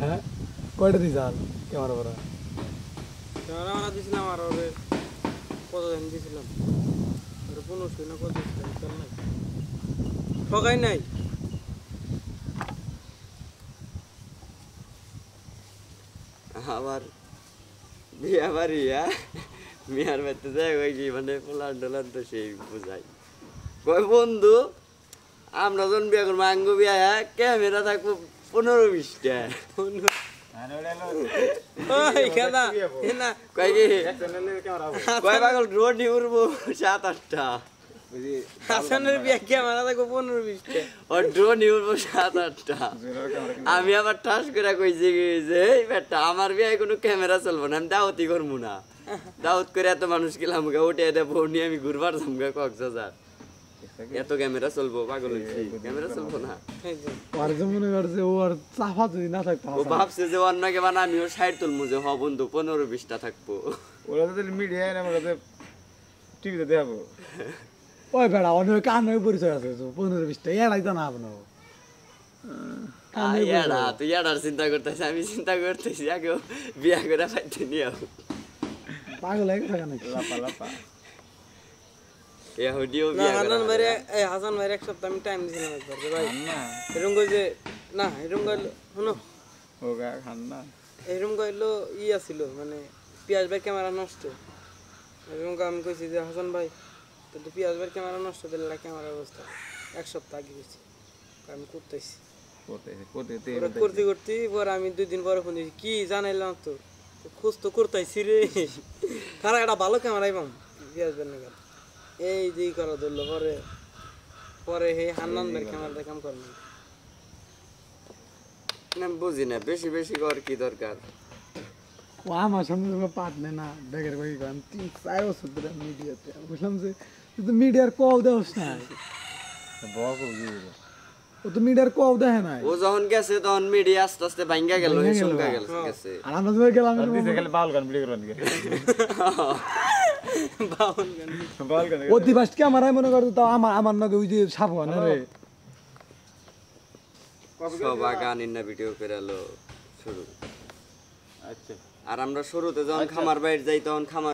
হ্যাঁ কয়টা দিছাল ক্যামেরা করা ক্যামেরা মারা দিছিলাম আর ওরে কত দিন দিছিলাম ওরে 1500 না কত দিছিলাম চল নাই ঠকাই নাই আবার বিয়া বাড়ি মিয়ার বাড়িতে যাই ওই কি মানে পোলার ডলার তো সেই বুঝাই কয় বন্ধু আমরা যখন বিয়া করবো আঙ্গ বিয়া ক্যামেরা থাকবো 15-20টা কয় পাগল রোড নিয়ে উঠবো 7-8টা হাসানের বিয়া ক্যামেরা থাকবো 15-20টা ওর ড্রোন নিয়ে উঠবো 7-8টা আমি আবার ঠাস করে কইছি যে এই বেটা আমার বিয়ায় কোনো ক্যামেরা চলবো না আমি দাওয়াতি করবো না দাওয়াত করে এত মানুষ গেলাম উঠে দেবো নিয়ে আমি ঘুরবার যাবো কক্সবাজার এত ক্যামেরা চলবো পাগল হইছে ক্যামেরা চলবো না আর যে মনে করছে ও আর চাফা যদি না থাকতো ও ভাবছে যে অন্য কে মানে আমিও সাইড তুলবো যে হ বন্ধু 15-20টা থাকবো ওরা তো মিডিয়ায় আমরা টিভিতে দেখাবো ওই বেড়া অনেক কানে পরিচয় আছে 15-20টা এড়াই তো না আপনার এড়া তুই এড়ার চিন্তা করতেছিস আমি চিন্তা করতেছি আগে বিয়া করে পাইতে নিয়ে পাগল হয়ে গেছে নাকি লাপা লাপা এহুদিও না বিয়া হাসান ভাই করে এই হাসান ভাই এক সপ্তাহ আমি টাইম দিছিলাম একবার যে ভাই না এরকম কই যে না এরকম কইলো শুনো ওগা খান না এরকম কইলো আছিল মানে পিয়াজ ভাই ক্যামেরা নষ্ট এরকম আমি কইছি যে হাসান ভাই তো পিয়াজ ভাই ক্যামেরা নষ্ট দিলে ক্যামেরার অবস্থা এক সপ্তাহ আগে গেছি আমি করতেছি করতে করতে পরে আমি 2 দিন পরে ফোন দিয়েছি কি জানাইলাম তো খোঁজ তো করতেছি রে তারা একটা ভালো ক্যামেরাই পাম পিয়াজ ভাই না এই যে করা ধরলো পরে পরে হে হান্নান ভাই ক্যামেরাটা কাম করলো না বুঝি না বেশি বেশি কর কি দরকার ও আমার সামনে কোনো পাট নেই না ব্যাগের কই গান 3-4 বছর ধরে মিডিয়াতে বুঝলাম যে তুই তো মিডিয়ার কল দেওস না ও তো মিডিয়ার কল দেখে নাই ও যখন গেছে তখন মিডিয়া আস্তে আস্তে ভাঙ্গা গেল শুনকা গেছে আর আমরা যখন গেলাম দিছে খালি বাউল গান ভিডিও করন বাউন গান বাউল গান অধিবাস ক্যামেরায় মনে করতো তাও আমার নগে ওই যে সাবধান রে সব গান ইন্না ভিডিও করে এলো শুরু আচ্ছা আর আমরা শুরুতে যখন খামার বাইরে যাই তখন খামার